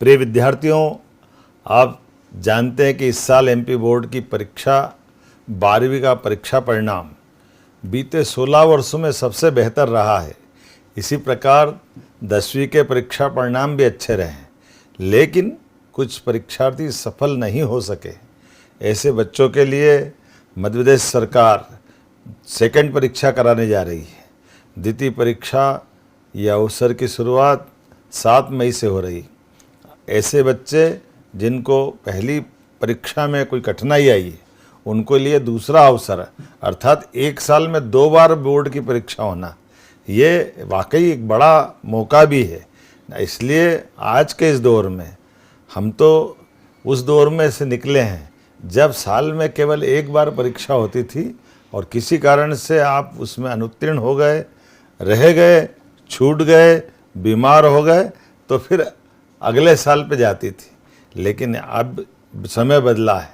प्रिय विद्यार्थियों, आप जानते हैं कि इस साल एमपी बोर्ड की परीक्षा 12वीं का परीक्षा परिणाम बीते 16 वर्षों में सबसे बेहतर रहा है। इसी प्रकार 10वीं के परीक्षा परिणाम भी अच्छे रहे, लेकिन कुछ परीक्षार्थी सफल नहीं हो सके। ऐसे बच्चों के लिए मध्य प्रदेश सरकार सेकंड परीक्षा कराने जा रही है। द्वितीय परीक्षा या अवसर की शुरुआत 7 मई से हो रही। ऐसे बच्चे जिनको पहली परीक्षा में कोई कठिनाई आई है, उनको लिए दूसरा अवसर अर्थात 1 साल में 2 बार बोर्ड की परीक्षा होना, ये वाकई एक बड़ा मौका भी है। इसलिए आज के इस दौर में हम तो उस दौर में से निकले हैं जब साल में केवल 1 बार परीक्षा होती थी और किसी कारण से आप उसमें अनुत्तीर्ण हो गए, रह गए, छूट गए, बीमार हो गए तो फिर अगले साल पे जाती थी। लेकिन अब समय बदला है,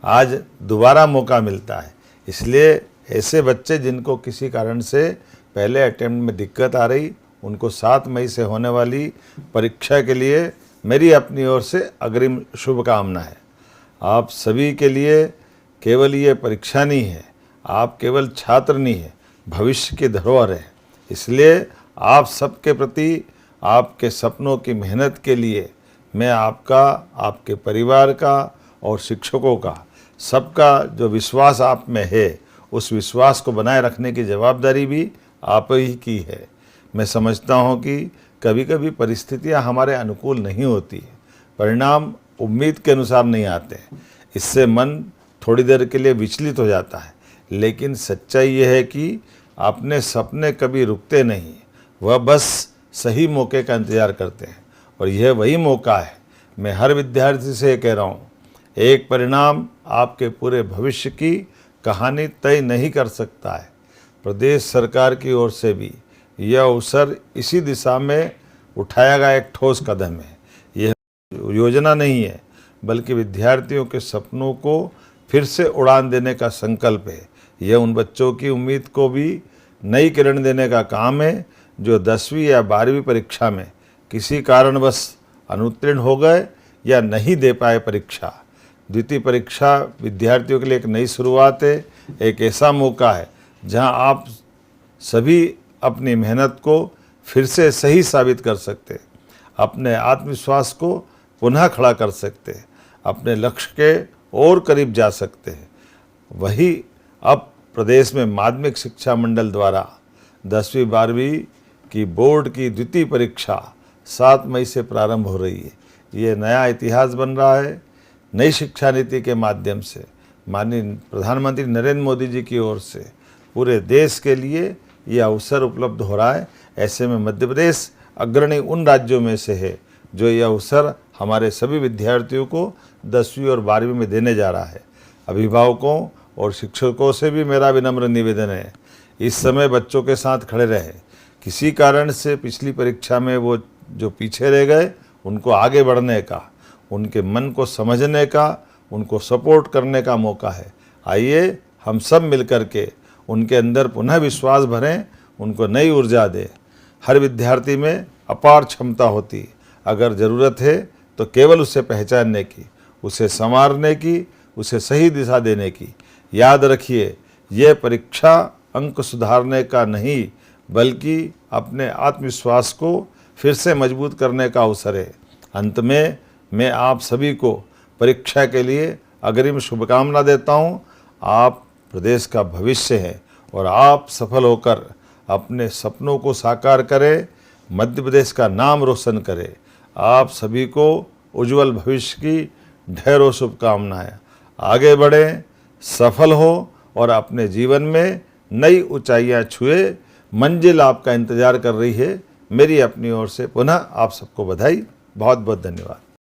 आज दोबारा मौका मिलता है। इसलिए ऐसे बच्चे जिनको किसी कारण से पहले अटेम्प्ट में दिक्कत आ रही, उनको 7 मई से होने वाली परीक्षा के लिए मेरी अपनी ओर से अग्रिम शुभकामना है। आप सभी के लिए केवल ये परीक्षा नहीं है, आप केवल छात्र नहीं है, भविष्य की धरोहर है। इसलिए आप सबके प्रति, आपके सपनों की मेहनत के लिए मैं आपका, आपके परिवार का और शिक्षकों का, सबका जो विश्वास आप में है, उस विश्वास को बनाए रखने की जवाबदारी भी आप ही की है। मैं समझता हूँ कि कभी कभी परिस्थितियाँ हमारे अनुकूल नहीं होती है, परिणाम उम्मीद के अनुसार नहीं आते, इससे मन थोड़ी देर के लिए विचलित हो जाता है। लेकिन सच्चाई यह है कि अपने सपने कभी रुकते नहीं, वह बस सही मौके का इंतज़ार करते हैं और यह वही मौका है। मैं हर विद्यार्थी से कह रहा हूँ, एक परिणाम आपके पूरे भविष्य की कहानी तय नहीं कर सकता है। प्रदेश सरकार की ओर से भी यह अवसर इसी दिशा में उठाया गया एक ठोस कदम है। यह योजना नहीं है, बल्कि विद्यार्थियों के सपनों को फिर से उड़ान देने का संकल्प है। यह उन बच्चों की उम्मीद को भी नई किरण देने का काम है जो 10वीं या 12वीं परीक्षा में किसी कारणवश अनुत्तीर्ण हो गए या नहीं दे पाए परीक्षा। द्वितीय परीक्षा विद्यार्थियों के लिए एक नई शुरुआत है, एक ऐसा मौका है जहां आप सभी अपनी मेहनत को फिर से सही साबित कर सकते, अपने आत्मविश्वास को पुनः खड़ा कर सकते, अपने लक्ष्य के और करीब जा सकते हैं। वही अब प्रदेश में माध्यमिक शिक्षा मंडल द्वारा 10वीं 12वीं की बोर्ड की द्वितीय परीक्षा 7 मई से प्रारंभ हो रही है। ये नया इतिहास बन रहा है। नई शिक्षा नीति के माध्यम से माननीय प्रधानमंत्री नरेंद्र मोदी जी की ओर से पूरे देश के लिए ये अवसर उपलब्ध हो रहा है। ऐसे में मध्य प्रदेश अग्रणी उन राज्यों में से है जो ये अवसर हमारे सभी विद्यार्थियों को 10वीं और 12वीं में देने जा रहा है। अभिभावकों और शिक्षकों से भी मेरा विनम्र निवेदन है, इस समय बच्चों के साथ खड़े रहे। किसी कारण से पिछली परीक्षा में वो जो पीछे रह गए, उनको आगे बढ़ने का, उनके मन को समझने का, उनको सपोर्ट करने का मौका है। आइए हम सब मिलकर के उनके अंदर पुनः विश्वास भरें, उनको नई ऊर्जा दें। हर विद्यार्थी में अपार क्षमता होती, अगर ज़रूरत है तो केवल उसे पहचानने की, उसे संवारने की, उसे सही दिशा देने की। याद रखिए, ये परीक्षा अंक सुधारने का नहीं, बल्कि अपने आत्मविश्वास को फिर से मजबूत करने का अवसर है। अंत में मैं आप सभी को परीक्षा के लिए अग्रिम शुभकामना देता हूँ। आप प्रदेश का भविष्य हैं और आप सफल होकर अपने सपनों को साकार करें, मध्य प्रदेश का नाम रोशन करें। आप सभी को उज्जवल भविष्य की ढेरों शुभकामनाएं। आगे बढ़ें, सफल हो और अपने जीवन में नई ऊंचाइयां छुए। मंजिल आपका इंतजार कर रही है। मेरी अपनी ओर से पुनः आप सबको बधाई। बहुत बहुत धन्यवाद।